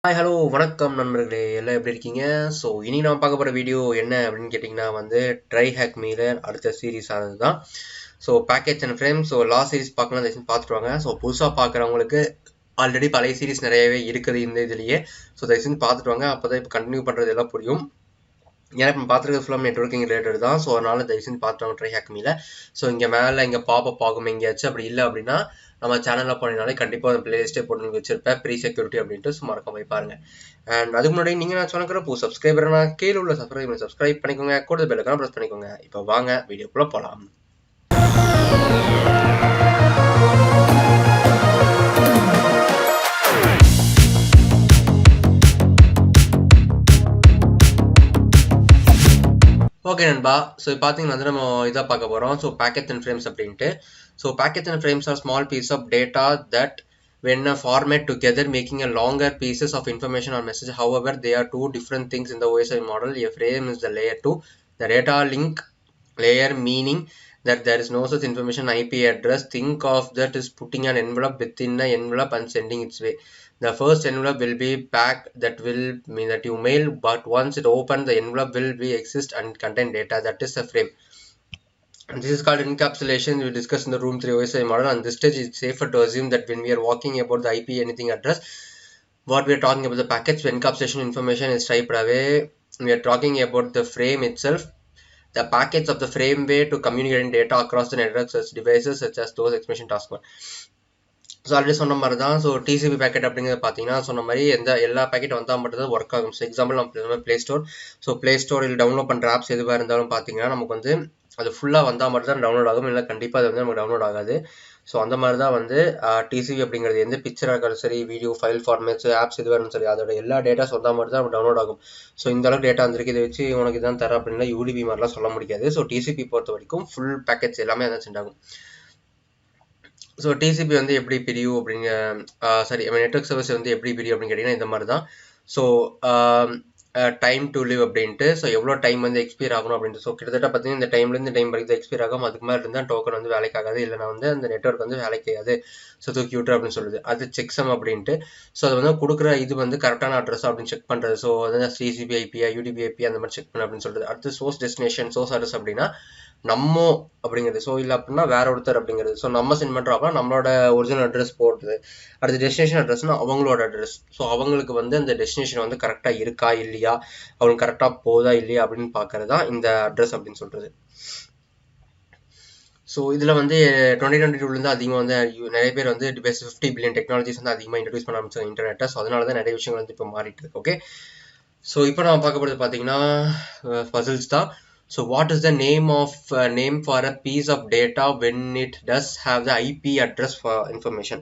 Hi hello வணக்கம் நண்பர்களே, எல்லாம் எப்படி இருக்கீங்க? ஸோ இனி நான் பார்க்க போகிற வீடியோ என்ன அப்படின்னு கேட்டிங்கன்னா ட்ரைஹாக்மேல அடுத்த சீரீஸ் ஆனது தான். So package and frame. So last series பார்க்கலாம், தயவுசெய்து பார்த்துட்டு வாங்க. ஸோ புதுசாக பார்க்குறவங்களுக்கு ஆல்ரெடி பழைய சீரிஸ் நிறையவே இருக்குது இந்த இதுலேயே. ஸோ தயவுசெய்து பார்த்துட்டு வாங்க, அப்போ தான் இப்போ கண்டினியூ பண்ணுறது எல்லாம் புரியும். ஏன்னா இப்போ பார்த்துருக்க ஃபுல்லாக நெட்ஒர்க்கிங் ரிலேட்டட் தான். ஸோ அதனால தயவுசெய்து பார்த்துட்டு ட்ரைஹாக்மேல. ஸோ இங்கே மேலே இங்கே பாப்பப் ஆகும் எங்கேயாச்சும், அப்படி இல்லை அப்படின்னா நம்ம சேனலில் போனீங்கனாலே கண்டிப்பாக அந்த பிளேலிஸ்ட்டே போட்டு வச்சிருப்பேன், ப்ரீ செக்யூரிட்டி அப்படின்ட்டு. ஸோ மறக்காம போய் பாருங்க. அண்ட் அதுக்கு முன்னாடி நீங்கள் நான் சொன்ன சப்ஸ்கிரைபர்னா கீழே உள்ள சப்ஸ்கிரைப் பண்ணிக்கோங்க, கூட பெல்லைக்கான ப்ரெஸ் பண்ணிக்கோங்க. இப்போ வாங்க வீடியோக்குள்ளே போகலாம். ஓகே நண்பா, ஸோ பார்த்தீங்கன்னா நம்ம இதாக பார்க்க போகிறோம். ஸோ பேக்கெட் அண்ட் ஃப்ரேம்ஸ் அப்படின்ட்டு. So packet and frames are small piece of data that when format together making a longer pieces of information or message. However, they are two different things in the OSI model. A frame is the layer 2, the data link layer, meaning that there is no such information IP address. Think of that as putting an envelope within an envelope and sending its way. The first envelope will be packed, that will mean that you mail, but once it opens, the envelope will be exist and contain data. That is a frame. And this is called encapsulation. We discussed in the room 3 OSI model. And this stage it's safer to assume that when we are walking about the IP anything address, what we are talking about the packets, when encapsulation information is typed away, we are talking about the frame itself, the packets of the frame way to communicating data across the network such devices such as those expression task 1. So already சொன்ன மாதிரி தான். So TCP packet அப்படிங்கிறது பார்த்தீங்கன்னா சொன்ன மாதிரி எல்லா packet வந்தால் மட்டும் தான் ஒர்க் ஆகும். ஸோ எக்ஸாம்பிள் நம்ம ப்ளே ஸ்டோர். ஸோ ப்ளே ஸ்டோரில் டவுன்லோட் பண்ணுற ஆப்ஸ் எதுவாக இருந்தாலும் பார்த்தீங்கன்னா நமக்கு அது ஃபுல்லாக வந்தால் மட்டும் தான் டவுன்லோட் ஆகும், இல்லை கண்டிப்பாக அது நமக்கு டவுன்லோட் ஆகாது. ஸோ அந்த மாதிரி தான் டிசிபி அப்படிங்கிறது எந்த பிக்சராக இருந்தாலும் சரி, வீடியோ ஃபைல் ஃபார்மேட்ஸ் ஆப்ஸ் எதுவாக இருந்தாலும் சரி, அதோட எல்லா டேட்டாஸ் வந்தால் மட்டும் தான் நமக்கு டவுன்லோட் ஆகும். ஸோ இந்த அளவுக்கு டேட்டா வந்திருக்கு, இதை வச்சு உனக்கு இதான் தர அப்படின்னா யூடிபி மாதிரிலாம் சொல்ல முடியாது. ஸோ டிசிபி பொறுத்த வரைக்கும் ஃபுல் பேக்கெட்ஸ் எல்லாமே அதான் சென்ட் ஆகும். ஸோ டிசிபி எப்படி பிரியும் அப்படிங்க, சாரி நெட்வொர்க் சர்வீஸ் எப்படி பிரியும் அப்படின்னு கேட்டிங்கன்னா இந்த மாதிரி தான். ஸோ டைம் டு லிவ் அப்படின்ட்டு. ஸோ எவ்வளோ டைம் எக்ஸ்பீர் ஆகணும் அப்படின்ட்டு. ஸோ கிட்டத்தட்ட பார்த்தீங்கன்னா இந்த டைம்லேருந்து டைம் வரைக்கும் எக்ஸ்பீர் ஆகும். அதுக்கு மேலே இருந்தால் டோக்கன் வேலைக்காகாது, இல்லைனா அந்த நெட்வொர்க் வேலைக்காது, ஸோ தூக்கி விட்டு அப்படின்னு சொல்லுது. அது செக்ஸம் அப்படின்ட்டு. ஸோ அது கொடுக்குற இது கரெக்டான அட்ரஸ் அப்படின்னு செக் பண்ணுறது. ஸோ சிசிபி ஐபியா யூடிபி ஐபி அந்த மாதிரி செக் பண்ண அப்படின்னு சொல்கிறது. அடுத்து சோர்ஸ் டெஸ்டினேஷன், சோர்ஸ் அட்ரஸ் அப்படின்னா நம்ம அப்படிங்கிறது. ஸோ இல்லை அப்படின்னா வேற ஒருத்தர் அப்படிங்கிறது. ஸோ நம்ம சென்ட் பண்ணுறோம்னா நம்மளோட ஒரிஜினல் அட்ரஸ் போடுறது. அடுத்து டெஸ்டினேஷன் அட்ரஸ்னா அவங்களோட அட்ரஸ். ஸோ அவங்களுக்கு அந்த டெஸ்டினேஷன் கரெக்டாக இருக்கா இல்லையா, அவங்களுக்கு கரெக்டாக போதா இல்லையா அப்படின்னு பார்க்கறது தான் இந்த அட்ரஸ் அப்படின்னு சொல்றது. ஸோ இதில் 2022 அதிகமாக நிறைய பேர் டிவைஸ் 50 பில்லியன் டெக்னாலஜிஸ் அதிகமாக இன்ட்ரடியூஸ் பண்ண ஆரம்பிச்சாங்க இன்டர்நெட்டை. ஸோ அதனால தான் நிறைய விஷயங்கள் இப்போ மாறிட்டு இருக்கு. ஓகே, ஸோ இப்போ நம்ம பார்க்க போகிறது பார்த்தீங்கன்னா பசில்ஸ் தான். So what is the name for a piece of data when it does have the IP address for information?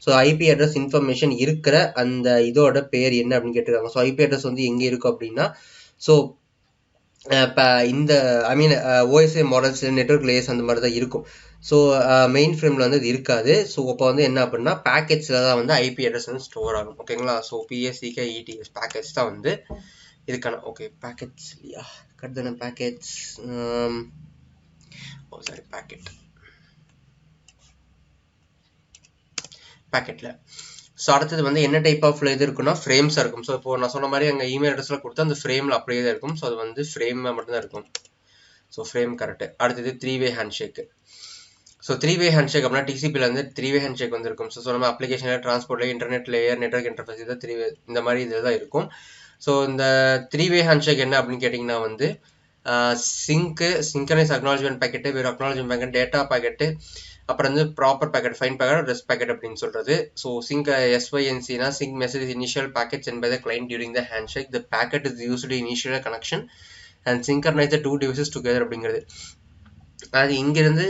So IP address information இருக்கிற அந்த இதோட பேர் என்ன அப்படின்னு கேட்டிருக்காங்க. ஸோ IP address எங்கே இருக்கும் அப்படின்னா, ஸோ இப்போ இந்த OSI மாடல்ஸ் நெட்வொர்க் லேயர்ஸ் அந்த மாதிரி தான் இருக்கும். ஸோ மெயின் ஃப்ரேமில் இது இருக்காது. ஸோ இப்போ என்ன அப்படின்னா பேக்கெட்ஸில் தான் IP அட்ரஸ் ஸ்டோர் ஆகும். ஓகேங்களா? ஸோ PSEKETS பேக்கெட்ஸ் தான் இதுக்கான. ஓகே, பேக்கெட்ஸ் இல்லையா, கரெக்டான பேக்கெட்ஸ். சாரி, பேக்கெட்டில். ஸோ அடுத்தது என்ன டைப் ஆஃப் இது இருக்குன்னா ஃப்ரேம்ஸாக இருக்கும். ஸோ இப்போ நான் சொன்ன மாதிரி அங்கே இமெயில் அட்ரஸில் கொடுத்தா அந்த ஃப்ரேமில் அப்படியே தான் இருக்கும். ஸோ அது ஃப்ரேமில் மட்டும்தான் இருக்கும். So frame correct. அடுத்தது 3-way ஹேண்ட்ஷேக்கு. ஸோ 3-way ஹேண்ட்ஷேக் அப்படின்னா டிசிபியில் 3-way ஹேண்ட்ஷேக் இருக்கும். ஸோ நம்ம அப்ளிகேஷனில் டிரான்ஸ்போர்ட்ல இன்டர்நெட் லேயர் நெட்வொர்க் இன்டர்ஃபேஸ் இதை 3-way இந்த மாதிரி இதில் தான் இருக்கும். ஸோ இந்த 3-way ஹேண்ட்ஷேக் என்ன அப்படின்னு கேட்டிங்கன்னா சிங்க்ரனைஸ் அக்னாலஜ்மெண்ட் பேக்கெட்டு, வேறு அக்னாலஜ்மெண்ட் பேக்கெட், டேட்டா பேக்கெட்டு, அப்புறம் proper packet, fine packet, rest packet அப்படின்னு சொல்கிறது. ஸோ சிங்க் SYNCனா sync message initial packet sent by the client during the handshake. The packet is used initial connection and synchronise the 2 devices together அப்படிங்கிறது. அது இங்கிருந்து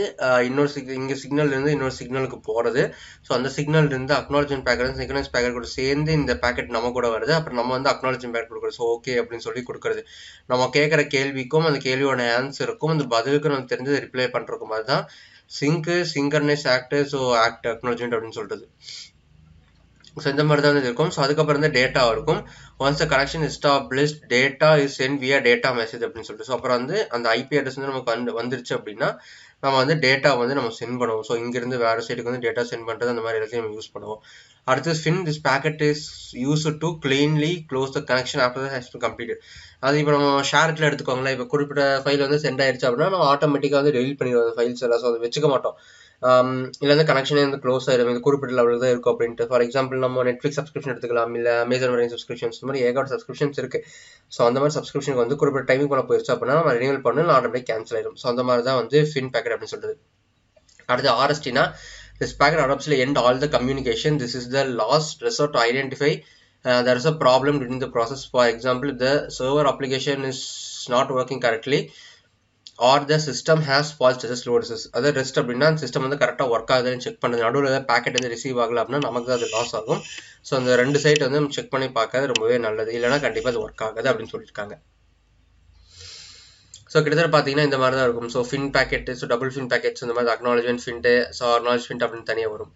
இங்கே சிக்னல்லேருந்து இன்னொரு சிக்னலுக்கு போகிறது. ஸோ அந்த சிக்னல்லேருந்து அக்னாலஜ்மெண்ட் பேக்கெட் சிங்க்ரனைஸ் பேக்கெட் கூட சேர்ந்து இந்த பேக்கெட் நம்ம கூட வருது. அப்புறம் நம்ம அக்னாலஜ்மெண்ட் பேக்கெட் கொடுக்குறது. ஸோ ஓகே அப்படின்னு சொல்லி கொடுக்குறது. நம்ம கேட்குற கேள்விக்கும் அந்த கேள்வியோட ஆன்சருக்கும் அந்த பதிலுக்கு நமக்கு தெரிஞ்சது ரிப்ளை பண்ணுறக்கும் மாதிரி தான் synchronise act, so act acknowledgement அப்படின்னு சொல்கிறது. ஸோ இந்த மாதிரி தான் இருக்கும். ஸோ அதுக்கப்புறம் டேட்டா இருக்கும். Once the connection established, data is sent வியா டேட்டா மெசேஜ் அப்படின்னு சொல்லிட்டு. ஸோ அப்புறம் அந்த ஐபி அட்ரஸ் நமக்கு வந்துருச்சு அப்படின்னா நம்ம டேட்டா நம்ம சென்ட் பண்ணுவோம். ஸோ இங்கிருந்து வேறு சைடுக்கு டேட்டா சென்ட் பண்ணுறது அந்த மாதிரி எல்லாத்தையும் நம்ம யூஸ் பண்ணுவோம். அடுத்து fin, this packet is used to cleanly close the connection after that has been completed. அது இப்போ நம்ம ஷேர்ட்டில் எடுத்துக்கோங்களேன், இப்போ குறிப்பிட்ட ஃபைல் வந்து சென்ட் ஆயிடுச்சு அப்படின்னா நம்ம ஆட்டோமேட்டிக்காக வந்து டெலிட் பண்ணிடுவோம் ஃபைல்ஸ் எல்லாம். ஸோ அதை வச்சுக்க மாட்டோம். இல்லை வந்து கனெக்ஷனே வந்து க்ளோஸ் ஆயிடும், இது குறிப்பிட்ட லெவலுக்கு தான் இருக்கும் அப்படின்ட்டு. ஃபார் எக்ஸாம்பிள் நம்ம நெட்ஃப்ளிக்ஸ் சப்ஸ்கிரிப்ஷன் எடுத்துக்கலாம், இல்லை அமேசான் வரையும் சப்ஸ்கிரிப்ஷன்ஸ், இந்த மாதிரி ஏகப்பட்ட சப்ஸ்கிரிப்ஷன்ஸ் இருக்குது. ஸோ அந்த மாதிரி சப்ஸ்கிரிப்ஷனுக்கு வந்து குறிப்பிட்ட டைமிங் பண்ண போயிடுச்சு அப்படின்னா நம்ம ரினியூவல் பண்ணணும், ஆட்டோமேட்டிக் கேன்சல் ஆயிடும். ஸோ அந்த மாதிரி தான் வந்து ஃபின் பேக்கெட் அப்படின்னு சொல்றது. அடுத்து RSTனா this packet abruptly end all the communication. This is the last resort to identify there is a problem during the process. For example, the server application is not working correctly or the system has false status loads. Other rest அப்படின்னா system வந்து கரெக்டாக work ஆகுதுன்னு check பண்ணுறது, நடுவில் packet வந்து receive ஆகல அப்படின்னா நமக்கு அது லாஸ் ஆகும். ஸோ அந்த ரெண்டு சைட் வந்து நம்ம செக் பண்ணி பார்க்கறது ரொம்பவே நல்லது, இல்லைனா கண்டிப்பாக அது ஒர்க் ஆகாது அப்படின்னு சொல்லியிருக்காங்க. ஸோ கிட்டத்தட்ட பார்த்தீங்கன்னா இந்த மாதிரி தான் இருக்கும். So fin packet, so double fin packets இந்த மாதிரி அக்னாலஜ்மெண்ட் ஃபின்ட்டு, ஸோ அக்னாலஜ் ஃபின்ட் அப்படின்னு தனியாக வரும்.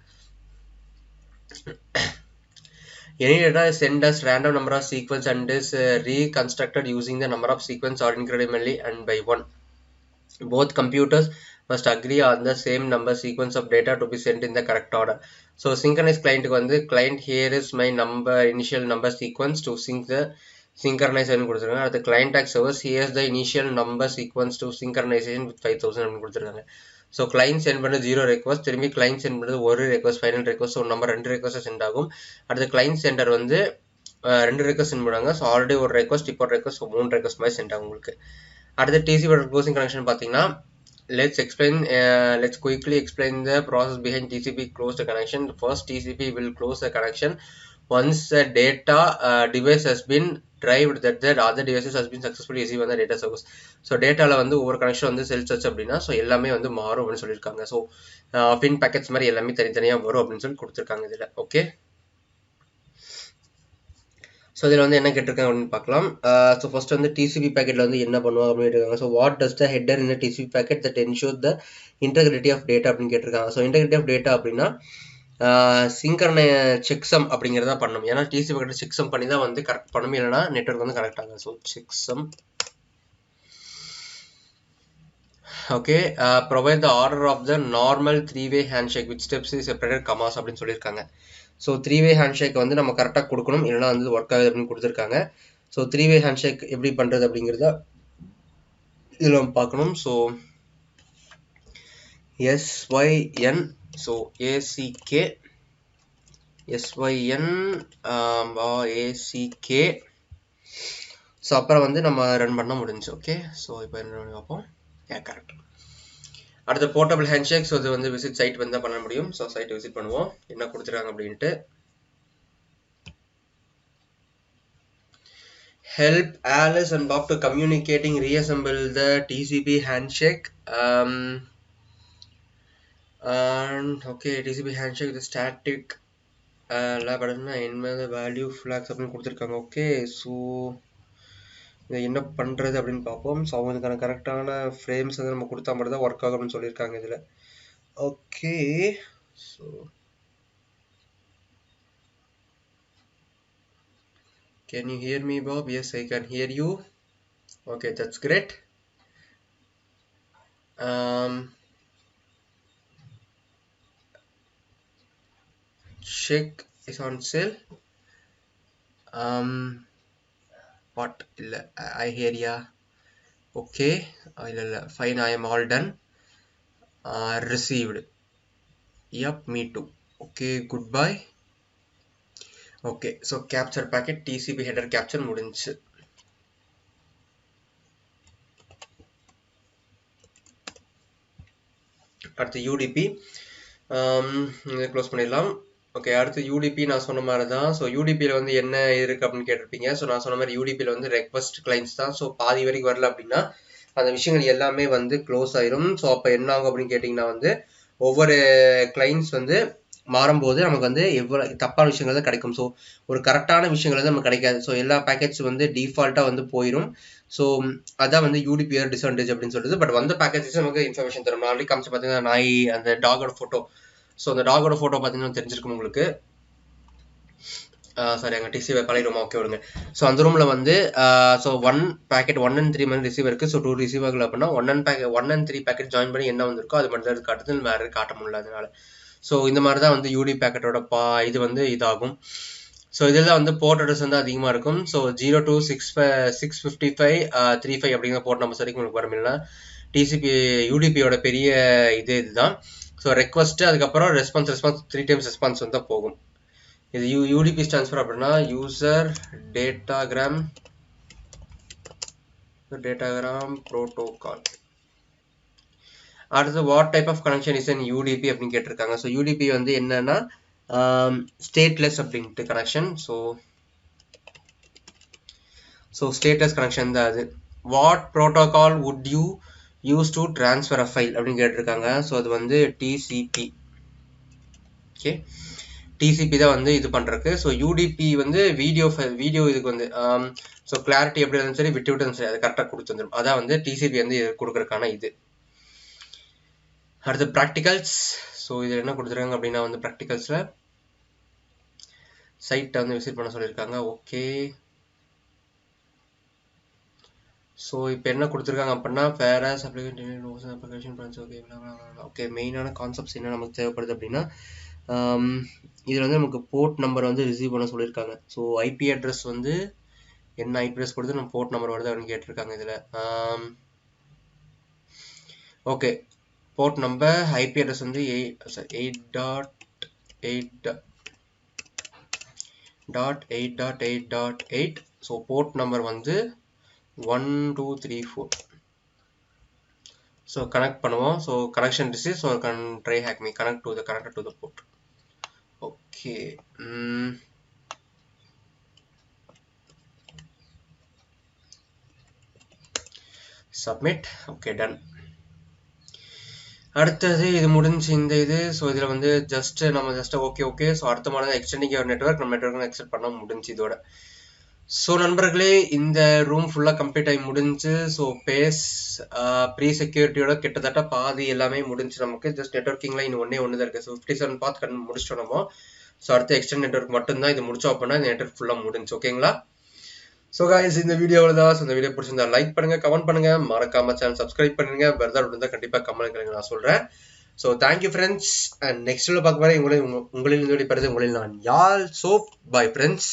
Any data is sent as random number of sequence and is reconstructed using the number of sequence or incrementally and by one. Both computers must agree on the same number sequence of data to be sent in the correct order. So synchronous client வந்து client here is my number initial number sequence to sync the synchronization கொடுத்துருக்காங்க. அடுத்து client tag servers here is the initial number sequence to synchronization with 5000 அப்படின்னு கொடுத்துருக்காங்க. So client send பண்ணுறது 0 request, திரும்பி client send பண்ணுறது 1 request, final request. So நம்ம 2 request send ஆகும். அடுத்து கிளைண்ட் சென்டர் வந்து 2 ரெக்வஸ்ட் சென்ட் பண்ணுவாங்க. ஸோ ஆல்ரெடி ஒரு ரெக்வஸ்ட், இப்போ ரெக்வஸ்ட், ஸோ 3 ரெக்வஸ்ட் மாதிரி சென்ட் ஆகும் உங்களுக்கு. அடுத்து TCP க்ளோசிங் கனெக்ஷன் பார்த்தீங்கன்னா let's quickly explain the process behind TCP close the connection. First, TCP will close the connection once the data device has been derived that the other devices has been successfully received on the data service. So டேட்டாவில் வந்து ஒவ்வொரு connection வந்து cells வச்சு அப்படின்னா so எல்லாமே வந்து மாறும் அப்படின்னு சொல்லியிருக்காங்க. ஸோ பின் பேக்கெட்ஸ் மாதிரி எல்லாமே தனித்தனியாக வரும் அப்படின்னு சொல்லி கொடுத்துருக்காங்க இதில். ஓகே, ஸோ இதில் வந்து என்ன கேட்டிருக்காங்க அப்படின்னு பார்க்கலாம். ஸோ ஃபர்ஸ்ட் வந்து TCP பேக்கெட்டில் வந்து என்ன பண்ணுவாங்க அப்படின்னு கேட்டிருக்காங்க. So what does the header in TCP packet that ensure the integrity of data அப்படின்னு கேட்டிருக்காங்க. ஸோ இன்டெகிரிட்டி ஆஃப் டேட்டா அப்படின்னா சிங்கர்னை செக்ஸம் அப்படிங்கிறத பண்ணணும். ஏன்னா TCP பேக்கெட் செக்ஸம் பண்ணி தான் வந்து கரெக்ட் பண்ணணும், இல்லைனா நெட்வொர்க் வந்து கரெக்ட் ஆகும். So checksum. Okay, provide the order of the normal 3-way handshake with steps is separated commas அப்படின்னு சொல்லியிருக்காங்க. ஸோ 3-way ஹேண்ட்ஷேக் வந்து நம்ம கரெக்டாக கொடுக்கணும், இல்லைனா வந்து ஒர்க் ஆகுது அப்படின்னு கொடுத்துருக்காங்க. ஸோ 3-way ஹேண்ட்ஷேக் எப்படி பண்ணுறது அப்படிங்கிறத இதில் நம்ம பார்க்கணும். So SYN, so ACK SYN ACK. So அப்புறம் வந்து நம்ம ரன் பண்ண முடிஞ்சு. ஓகே, ஸோ இப்போ என்ன பண்ணி பார்ப்போம். கரெக்ட். அடுத்த போர்ட்டபிள் ஹேண்ட்ஷேக். ஸோ இது வந்து விசிட் சைட் வந்து பண்ண முடியும். ஸோ சைட் விசிட் பண்ணுவோம் என்ன கொடுத்துருக்காங்க அப்படின்ட்டு. Help Alice and Bob to communicating reassemble the TCP handshake. And okay, TCP handshake with the static the value flags அப்படின்னு கொடுத்துருக்காங்க. ஓகே, ஸோ இதை என்ன பண்ணுறது அப்படின்னு பார்ப்போம். ஸோ அவங்களுக்கான கரெக்டான ஃப்ரேம்ஸ் வந்து நம்ம கொடுத்தா மட்டும் தான் ஒர்க் ஆகும் அப்படின்னு சொல்லியிருக்காங்க இதில். Okay, so can you hear me, Bob? Yes, I can hear you. Okay, that's great. Check is on sale. What? I hear ya. Okay, fine, I am all done. Received. Yep, me too. Okay, goodbye. Okay, so capture packet TCP header capture முடிஞ்சு. அடுத்து UDP இதை close பண்ணிடலாம். Okay, அடுத்து UDP நான் சொன்ன மாதிரி தான். So UDPயில் வந்து என்ன இருக்குது அப்படின்னு கேட்டிருப்பீங்க. ஸோ நான் சொன்ன மாதிரி UDPயில் வந்து ரெக்வஸ்ட் கிளைண்ட்ஸ் தான். ஸோ பாதி வரைக்கும் வரல அப்படின்னா அந்த விஷயங்கள் எல்லாமே வந்து க்ளோஸ் ஆயிரும். ஸோ அப்போ என்ன ஆகும் அப்படின்னு கேட்டிங்கன்னா வந்து ஒவ்வொரு கிளைண்ட்ஸ் வந்து மாறும்போது நமக்கு வந்து எவ்வளோ தப்பான விஷயங்கள் தான் கிடைக்கும். ஸோ ஒரு கரெக்டான விஷயங்கள் வந்து நமக்கு கிடைக்காது. ஸோ எல்லா பேக்கெட்ஸ் வந்து டிஃபால்ட்டாக வந்து போயிடும். ஸோ அதான் வந்து UDPயோட டிஸ்அட்வான்டேஜ் அப்படின்னு சொல்லுது. பட் வந்த பேக்கேஜஸ் நமக்கு இன்ஃபர்மேஷன் தரும். ஆல்ரெடி காமிச்சு பார்த்தீங்கன்னா நாய் அந்த டாகோட ஃபோட்டோ. ஸோ அந்த டாகோட ஃபோட்டோ பார்த்தீங்கன்னா தெரிஞ்சிருக்கும் உங்களுக்கு. சாரி, அங்கே TCP பழைய ஓகே விடுங்க. ஸோ அந்த ரூமில் வந்து ஸோ 1 பேக்கெட் 1 and 3 மாதிரி ரிசீவ் இருக்குது. ஸோ 2 ரிசீவர்கள் அப்படின்னா 1 and 3 பேக்கெட் ஜாயின் பண்ணி என்ன வந்திருக்கோ அது மட்டும் தான் காட்டுது, வேறு காட்ட முடியல அதனால. ஸோ இந்த மாதிரி தான் வந்து யூடி பேக்கெட்டோட இது வந்து இதாகும். ஸோ இதில் வந்து போர்ட் அட்ரஸ் வந்து அதிகமாக இருக்கும். ஸோ 0265535 அப்படிங்கிற போர்ட் நம்பர்ஸ் வரைக்கும் உங்களுக்கு வரும். இல்லைனா டிசிபி யூடிபியோட பெரிய இதுதான். ஸோ ரெக்வஸ்ட்டு, அதுக்கப்புறம் ரெஸ்பான்ஸ் 3 டைம்ஸ் ரெஸ்பான்ஸ் வந்து போகும். இது யூடிபி ஸ்டாண்ட்ஸ் ஃபார் அப்படின்னா யூசர் டேட்டாகிராம் ப்ரோட்டோகால். அடுத்து what type of connection is in UDP அப்படின்னு கேட்டிருக்காங்க. ஸோ யூடிபி வந்து என்னன்னா ஸ்டேட்லெஸ் அப்படின்ட்டு கனெக்ஷன். ஸோ ஸ்டேட்டஸ் கனெக்ஷன் தான் அது. What protocol would you use to transfer a file அப்படின்னு கேட்டிருக்காங்க. ஸோ அது வந்து டிசிபி. ஓகே, டிசிபி தான் வந்து இது பண்ணுறதுக்கு. ஸோ யூடிபி வந்து வீடியோ இதுக்கு வந்து ஸோ கிளாரிட்டி எப்படி இருந்தாலும் சரி, விட்டு இருந்தாலும் சரி, அது கரெக்டாக கொடுத்து வந்துடும். அதான் வந்து டிசிபி வந்து கொடுக்குறதுக்கான இது. அடுத்து ப்ராக்டிகல்ஸ். ஸோ இது என்ன கொடுத்துருக்காங்க அப்படின்னா வந்து ப்ராக்டிகல்ஸில் சைட்டை வந்து விசிட் பண்ண சொல்லியிருக்காங்க. ஓகே, ஸோ இப்போ என்ன கொடுத்துருக்காங்க அப்படின்னா ஃபேரஸ் அப்ளிகேஷன் ஓகே ஓகே. மெயினான கான்செப்ட்ஸ் என்ன நமக்கு தேவைப்படுது அப்படின்னா இதில் வந்து நமக்கு போர்ட் நம்பர் வந்து ரிசீவ் பண்ண சொல்லியிருக்காங்க. ஸோ ஐபி அட்ரஸ் வந்து என்ன ஐபி அட்ரஸ் கொடுத்து நம்ம போர்ட் நம்பர் வருது அப்படின்னு கேட்டிருக்காங்க இதில். Okay, port number IP address வந்து 8.8.8.8. ஸோ போர்ட் நம்பர் வந்து 1234. ஸோ கனெக்ட் பண்ணுவோம். So connection receive. So Tryhackme connected to the port. Okay, submit. Okay, done. அடுத்தது இது முடிஞ்சு இந்த இது. ஸோ இதில் வந்து நம்ம ஓகே. ஸோ அடுத்த மாதிரி எக்ஸ்டெண்டிங் யுவர் நெட்வொர்க், நம்ம நெட்வொர்க் எக்ஸ்டெண்ட் பண்ண முடிஞ்சு இதோட. ஸோ நண்பர்களே, இந்த ரூம் ஃபுல்லாக கம்ப்ளீட் ஆகி முடிஞ்சு. ஸோ ப்ரீ செக்யூரிட்டியோட கிட்டத்தட்ட பாதி எல்லாமே முடிஞ்சு. நமக்கு ஜஸ்ட் நெட்வொர்க்கிங்கில் இன்னும் ஒன்று தான் இருக்குது. ஸோ 57 பாத் முடிச்சிட்டோம் நம்ம. ஸோ அடுத்த எக்ஸ்டெண்ட் நெட்வொர்க் மட்டும்தான் இது முடிச்சோம் அப்படின்னா இந்த நெட்வொர்க் ஃபுல்லாக முடிஞ்சு. ஓகேங்களா? ஸோ கைஸ், இந்த வீடியோவில் தான். ஸோ இந்த வீடியோ பிடிச்சிருந்தா லைக் பண்ணுங்கள், கமெண்ட் பண்ணுங்கள், மறக்காம சேனல் சப்ஸ்கிரைப் பண்ணுங்க. வேறு இருந்தால் கண்டிப்பாக கமெண்ட் பண்ணுங்க, நான் சொல்கிறேன். So thank you friends. And next video பார்க்க வரை உங்களில் இந்த வீடியோ பெறுது உங்களில் நான் யாழ். So bye friends.